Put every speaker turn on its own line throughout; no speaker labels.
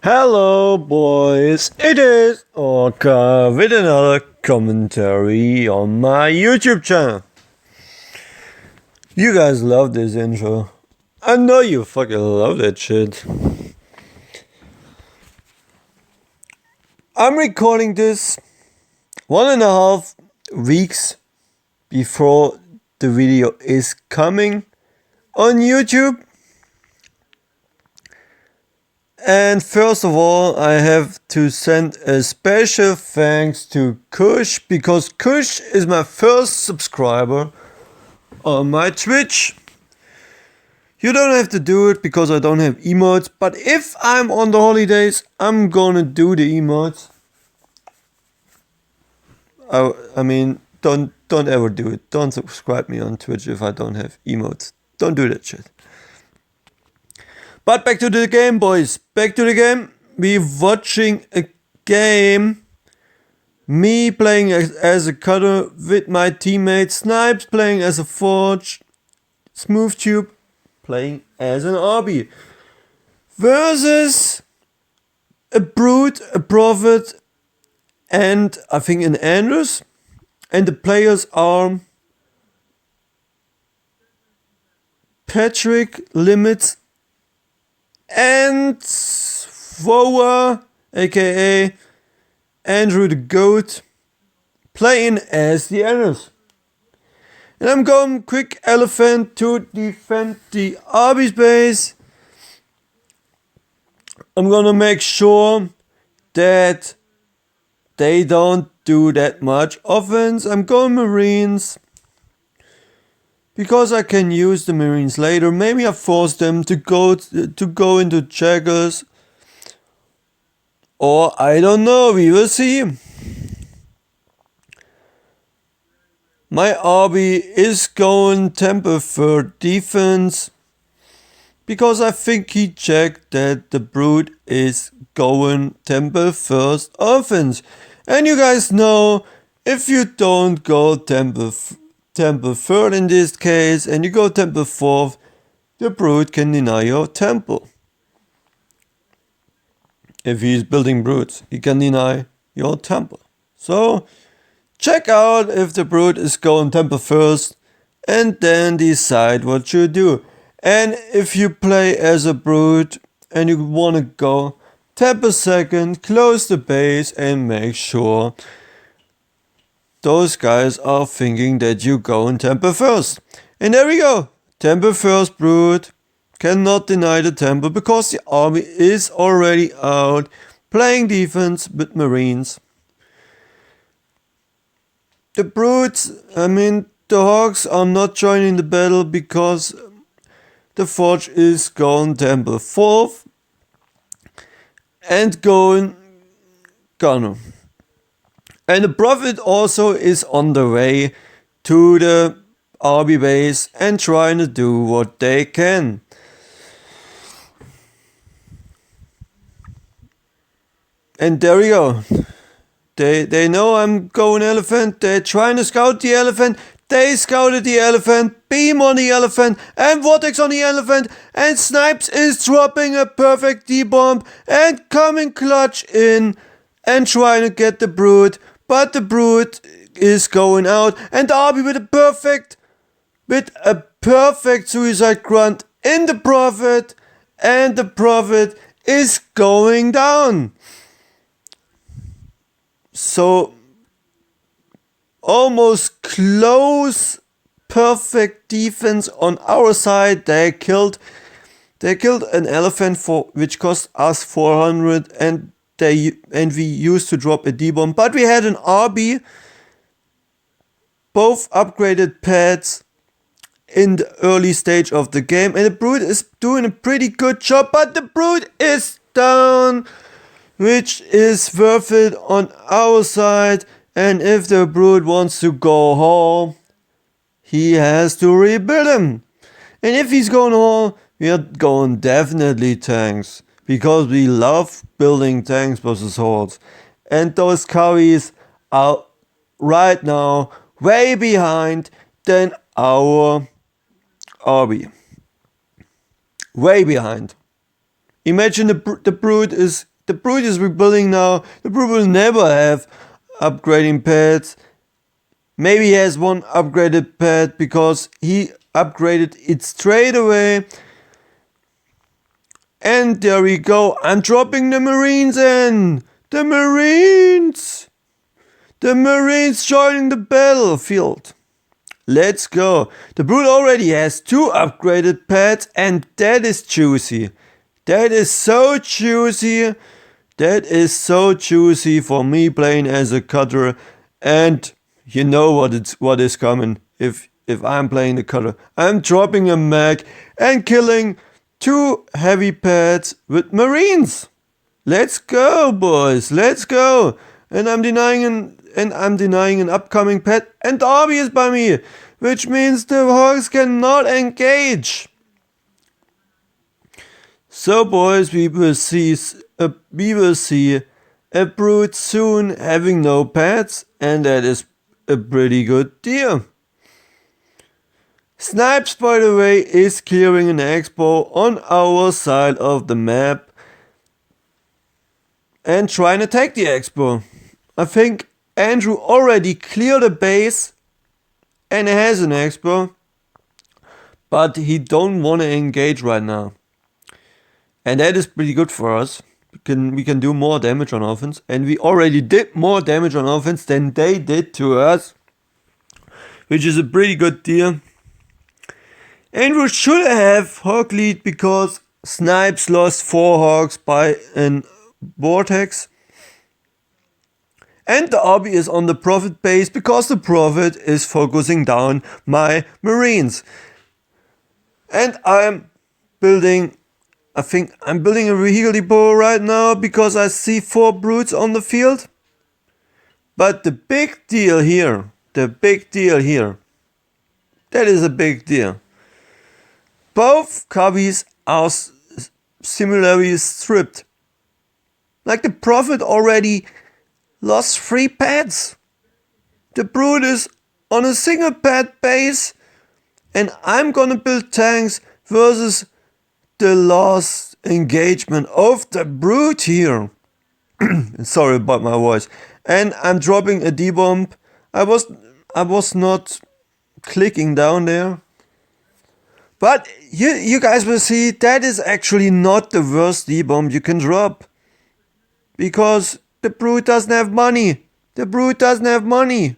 Hello, boys. It is Orca with another commentary on my YouTube channel. You guys love this intro. I know you fucking love that shit. I'm recording this 1.5 weeks before the video is coming on YouTube. And first of all, I have to send a special thanks to Kush, because Kush is my first subscriber on my Twitch. You don't have to do it because I don't have emotes, but if I'm on the holidays, I'm gonna do the emotes. I mean, don't ever do it. Don't subscribe me on Twitch if I don't have emotes. Don't do that shit. But back to the game, boys. Back to the game. We're watching a game. Me playing as a cutter with my teammate Snipes playing as a Forge. SmoothTube playing as an RB. Versus a Brute, a Prophet, and I think an Andrews. And the players are Patrick, Limits, and Voa, aka Andrew the Goat, playing as the Andrews. And I'm going quick elephant to defend the RB space. I'm gonna make sure that they don't do that much offense. I'm going Marines, because I can use the Marines later. Maybe I force them to go into Jaggers. Or I don't know, we will see. My RB is going Temple for defense, because I think he checked that the Brute is going Temple first offense. And you guys know, if you don't go Temple third in this case, and you go Temple fourth, the Brute can deny your Temple. If he's building Brutes, he can deny your Temple. So check out if the Brute is going Temple first, and then decide what you do. And if you play as a Brute and you wanna go Temple second, close the base and make sure those guys are thinking that you go in Temple first. And there we go. Temple first Brute cannot deny the Temple because the army is already out playing defense with Marines. The Brutes, the Hawks are not joining the battle because the Forge is going Temple 4th and going Gunner. And the Prophet also is on the way to the RB base and trying to do what they can. And there we go. They know I'm going elephant. They're trying to scout the elephant. They scouted the elephant, beam on the elephant, and vortex on the elephant, and Snipes is dropping a perfect D-bomb and coming clutch in and trying to get the Brute, but the Brute is going out, and RB with a perfect suicide grunt in the Prophet, and the Prophet is going down. So almost close perfect defense on our side. They killed an elephant which cost us 400, and we used to drop a D-bomb, but we had an RB, both upgraded pads in the early stage of the game, and the Brute is doing a pretty good job, but the Brute is down, which is worth it on our side. And if the Brute wants to go home, he has to rebuild him. And if he's going home, we are going definitely tanks, because we love building tanks versus hordes. And those curries are right now way behind than our RB. Way behind. Imagine the Brute is rebuilding now. The Brute will never have upgrading pads. Maybe he has one upgraded pad because he upgraded it straight away. And there we go. I'm dropping the Marines in. The Marines. The Marines joining the battlefield. Let's go. The Brute already has 2 upgraded pads, and that is juicy. That is so juicy. That is so juicy for me playing as a cutter. And you know what is coming if I'm playing the cutter. I'm dropping a mag and killing 2 heavy pads with Marines. Let's go, boys. Let's go. And I'm denying an upcoming pad, and the army is by me, which means the Hawks cannot engage. So, boys, we will see a Brute soon having no pads, and that is a pretty good deal. Snipes, by the way, is clearing an expo on our side of the map and trying to take the expo. I think Andrew already cleared a base and has an expo, but he don't want to engage right now. And that is pretty good for us. We can do more damage on offense, and we already did more damage on offense than they did to us, which is a pretty good deal. Andrew should have Hawk lead because Snipes lost 4 Hawks by an Vortex. And the RB is on the Prophet base because the Prophet is focusing down my Marines. And I think I'm building a vehicle depot right now because I see 4 Brutes on the field. But the big deal here, that is a big deal. Both cubbies are similarly stripped. Like the Prophet already lost 3 pads. The Brute is on a single pad base, and I'm gonna build tanks versus the last engagement of the Brute here. Sorry about my voice. And I'm dropping a D-bomb. I was not clicking down there. But you guys will see that is actually not the worst D-bomb you can drop. Because the Brute doesn't have money. The Brute doesn't have money.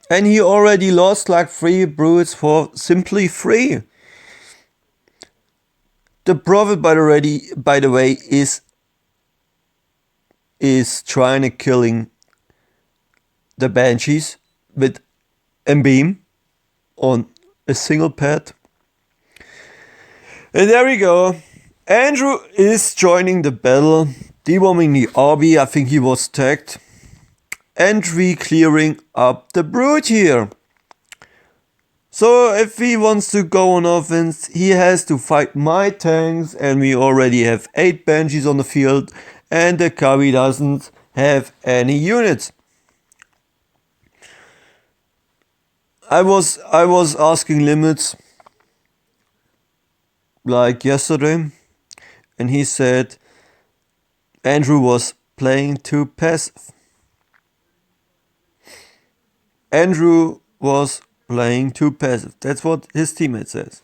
And he already lost like 3 Brutes for simply free. The Prophet by the way is trying to killing the Banshees with a beam on a single pad. And there we go. Andrew is joining the battle, debombing the RB. I think he was tagged. And clearing up the Brute here. So if he wants to go on offense, he has to fight my tanks, and we already have 8 Banshees on the field, and the Cubby doesn't have any units. I was asking limits like yesterday, and he said Andrew was playing too passive. Andrew was playing too passive. That's what his teammate says.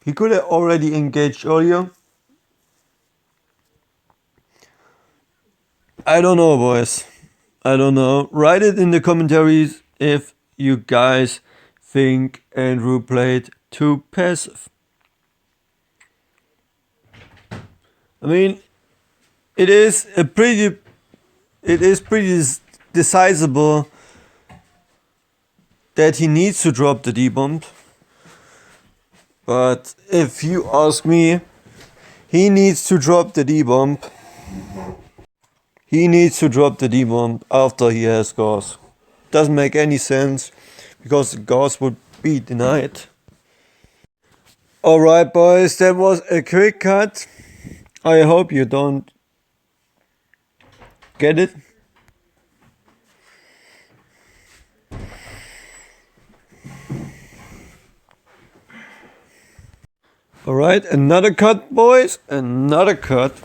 He could have already engaged earlier. I don't know, boys. I don't know. Write it in the commentaries if you guys think Andrew played too passive. I mean, it is pretty decisible that he needs to drop the D-bomb. But if you ask me, he needs to drop the D-bomb. He needs to drop the D-bomb after he has Gauss. Doesn't make any sense because Gauss would be denied. Alright, boys, that was a quick cut. I hope you don't get it. Alright, another cut, boys. Another cut.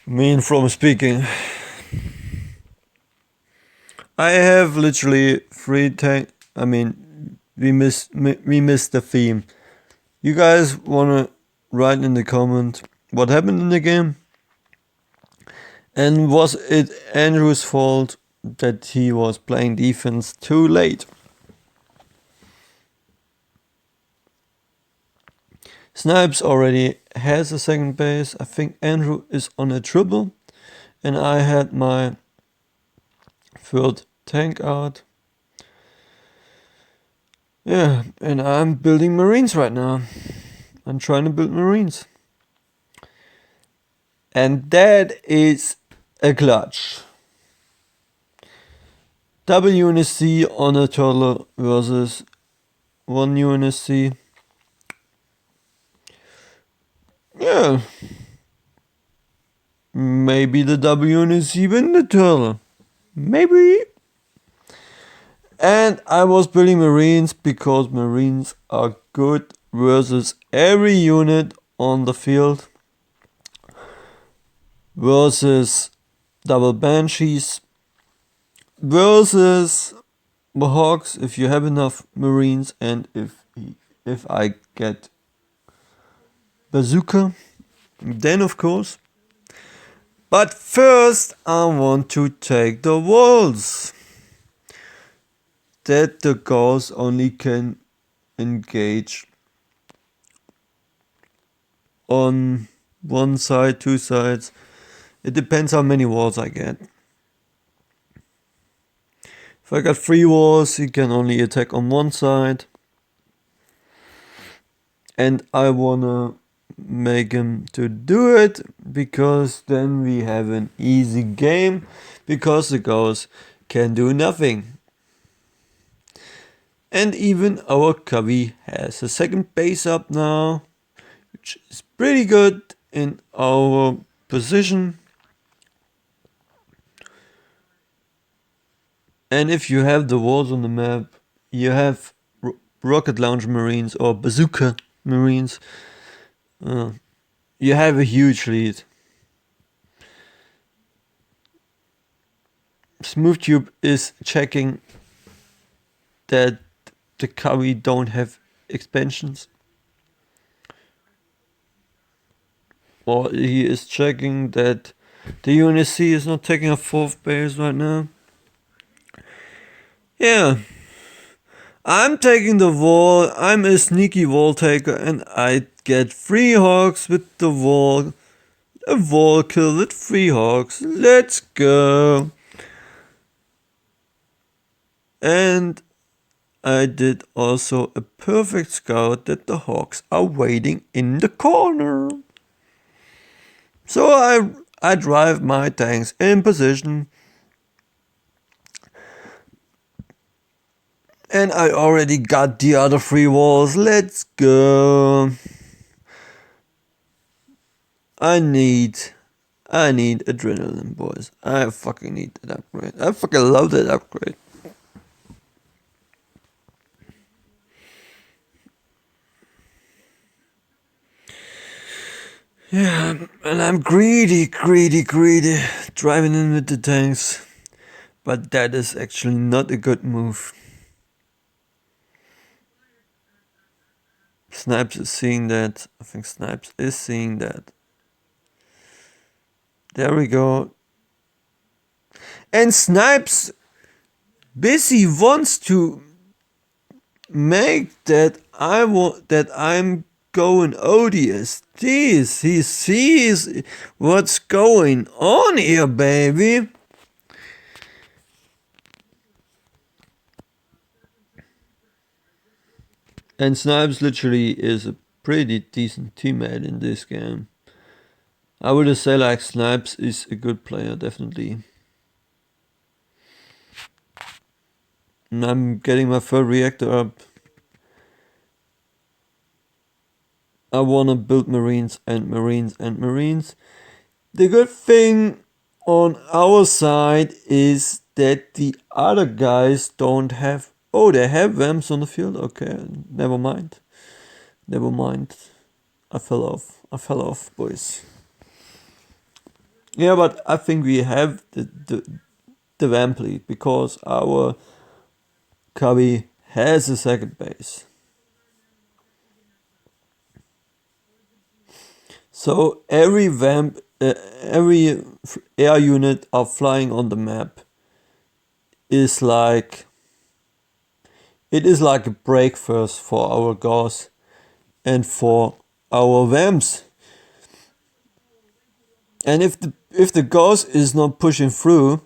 From speaking. I have literally 3 tank. We missed the theme. You guys wanna write in the comment what happened in the game? And was it Andrew's fault that he was playing defense too late? Snipes already has a second base. I think Andrew is on a triple. And I had my third tank out. Yeah, and I'm building Marines right now. I'm trying to build Marines. And that is a clutch. WNSC on a turtle versus 1 UNSC. Yeah. Maybe the WNSC win the turtle. Maybe. And I was building Marines because Marines are good versus every unit on the field. Versus double Banshees. Versus the Hawks if you have enough Marines, and if I get Bazooka, then of course. But first I want to take the walls. That the Gauss only can engage on one side, 2 sides. It depends how many walls I get. If I got 3 walls, he can only attack on one side. And I wanna make him to do it, because then we have an easy game, because the Gauss can do nothing. And even our Cubby has a second base up now, which is pretty good in our position. And if you have the walls on the map, you have rocket launch Marines or bazooka Marines, you have a huge lead. SmoothTube is checking that the Cubby don't have expansions. Or he is checking that the UNSC is not taking a 4th base right now. Yeah. I'm taking the wall. I'm a sneaky wall taker, and I get 3 Hawks with the wall. A wall kill with 3 Hawks. Let's go. And I did also a perfect scout that the Hawks are waiting in the corner. So I drive my tanks in position. And I already got the other 3 walls. Let's go. I need adrenaline, boys. I fucking need that upgrade. I fucking love that upgrade. Yeah, and I'm greedy, driving in with the tanks. But that is actually not a good move. Snipes is seeing that. I think Snipes is seeing that. There we go. And Snipes busy wants to make that I'm going ODSTs. He sees what's going on here, baby. And Snipes literally is a pretty decent teammate in this game. I would say like Snipes is a good player, definitely. And I'm getting my third reactor up. I wanna build Marines and Marines and Marines. The good thing on our side is that the other guys don't have... Oh, they have Vamps on the field? Okay, never mind. Never mind. I fell off, boys. Yeah, but I think we have the Vamp lead because our Cubby has a second base. So every Vamp, every air unit are flying on the map is like, it is like a break first for our Gauss and for our Vamps. And if the Gauss is not pushing through,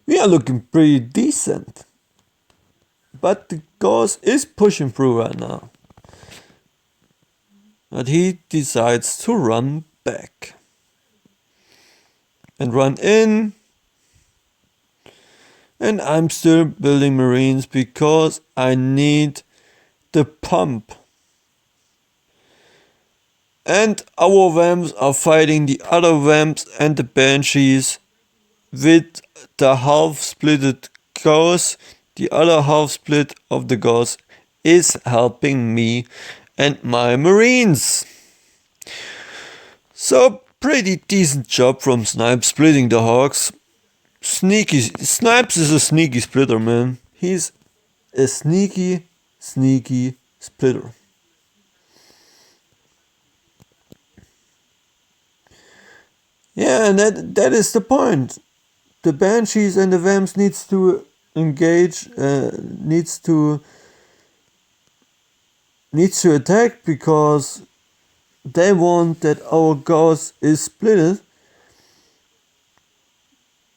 we are looking pretty decent. But the Gauss is pushing through right now. But he decides to run back. And run in. And I'm still building Marines because I need the pump. And our Vamps are fighting the other Vamps and the Banshees with the half splitted Gauss. The other half split of the Gauss is helping me and my Marines. So pretty decent job from Snipes splitting the Hawks. Snipes is a sneaky splitter, man. He's a sneaky splitter. Yeah, and that is the point. The Banshees and the Vamps needs to engage, needs to attack because they want that our Gauss is split.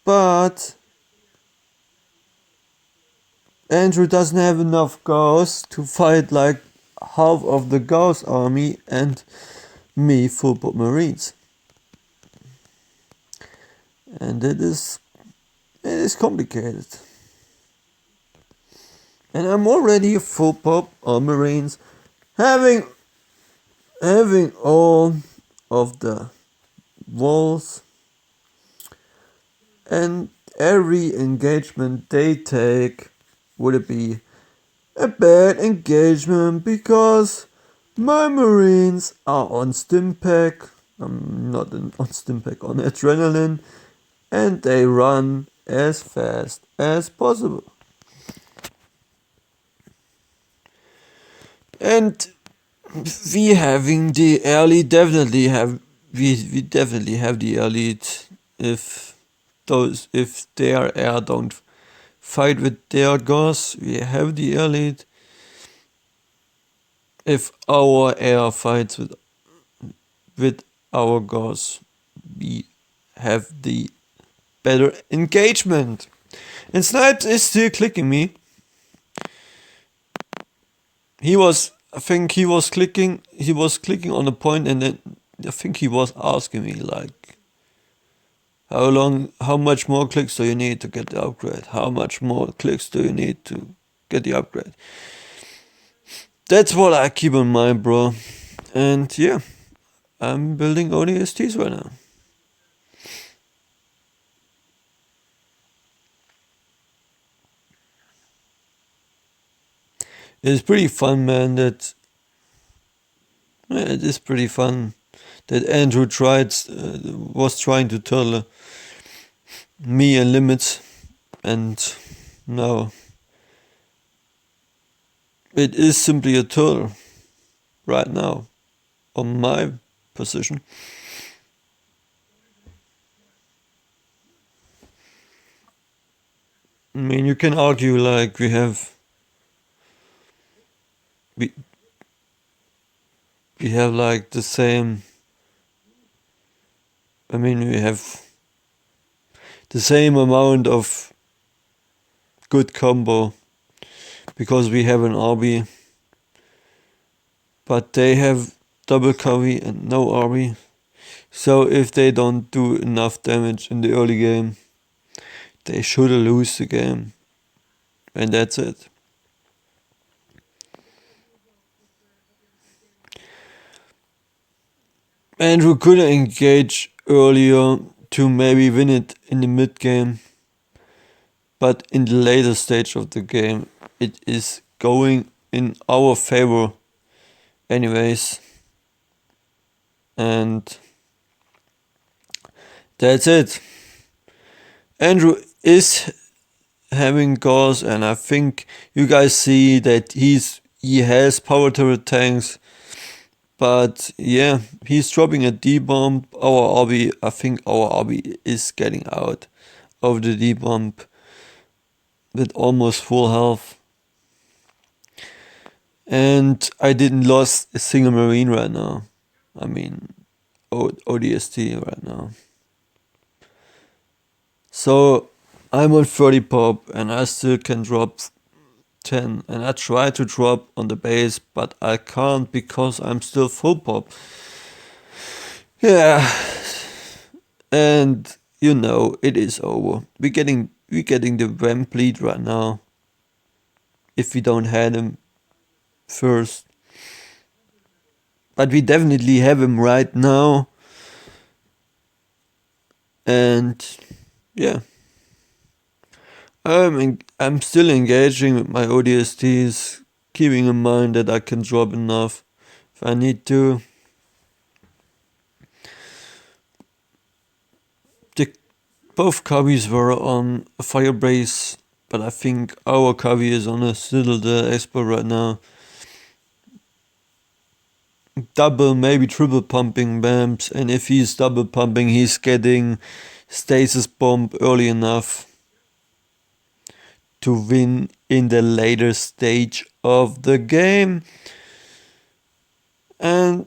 But Andrew doesn't have enough Gauss to fight like half of the Gauss army and me full Marines. And it is complicated. And I'm already a full pop on Marines, having all of the walls, and every engagement they take would it be a bad engagement because my Marines are on Stimpack. I'm not on Stimpack, on adrenaline, and they run as fast as possible. And we having the air lead definitely have we definitely have the air lead if their air don't fight with their Gauss, we have the air lead. If our air fights with our Gauss, we have the better engagement. And Snipes is still clicking me. I think he was clicking on a point, and then I think he was asking me like, how much more clicks do you need to get the upgrade? How much more clicks do you need to get the upgrade? That's what I keep in mind, bro. And yeah, I'm building ODSTs right now. It's pretty fun, man. It is pretty fun that Andrew was trying to tell me a limit, and now it is simply a turtle right now on my position. I mean, you can argue like we have like the same. I mean, we have the same amount of good combo because we have an RB, but they have double covey and no RB. So if they don't do enough damage in the early game, they should lose the game, and that's it. Andrew could engage earlier to maybe win it in the mid game, but in the later stage of the game, it is going in our favor anyways, and that's it. Andrew is having goals, and I think you guys see that he has power turret tanks, but yeah, he's dropping a D-bomb. I think our obby is getting out of the D-bomb with almost full health. And I didn't lost a single marine right now. I mean, ODST right now. So I'm on 30 pop and I still can drop 10. And I try to drop on the base, but I can't because I'm still full pop. Yeah. And you know, it is over. We're getting the ramp lead right now. If we don't have him first. But we definitely have him right now. And yeah. I'm still engaging with my ODSTs, keeping in mind that I can drop enough if I need to. Both cubbies were on a Firebase, but I think our cubby is on a Citadel Expert right now. Double, maybe triple pumping BAMs, and if he's double pumping, he's getting stasis bomb early enough to win in the later stage of the game. And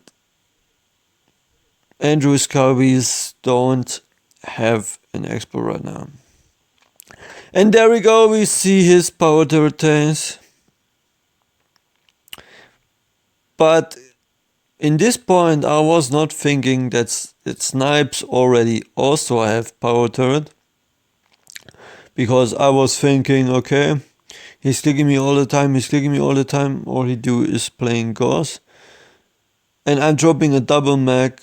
Andrew's cubbies don't have an expert right now. And there we go, we see his power turret tanks. But in this point I was not thinking that snipes already also have power turret. Because I was thinking, okay, he's clicking me all the time, all he do is playing Gauss. And I'm dropping a double mag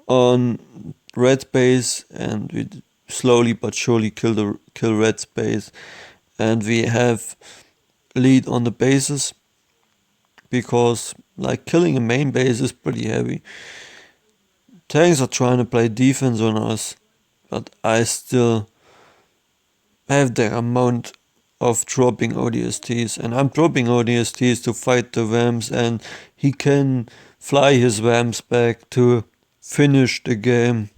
on red space, and we slowly but surely kill red space, and we have lead on the bases, because like killing a main base is pretty heavy. Tanks are trying to play defense on us, but I still have the amount of dropping ODSTs, and I'm dropping ODSTs to fight the Vamps, and he can fly his Vamps back to finish the game.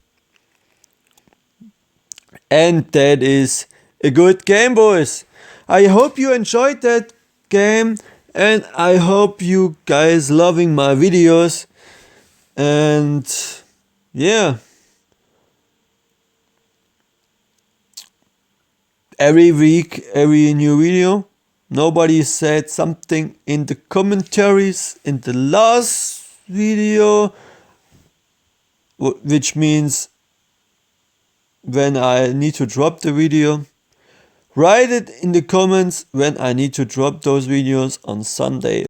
And that is a good game, boys. I hope you enjoyed that game, and I hope you guys loving my videos. And yeah, every week, every new video. Nobody said something in the commentaries in the last video, which means when I need to drop the video. Write it in the comments when I need to drop those videos on Sunday.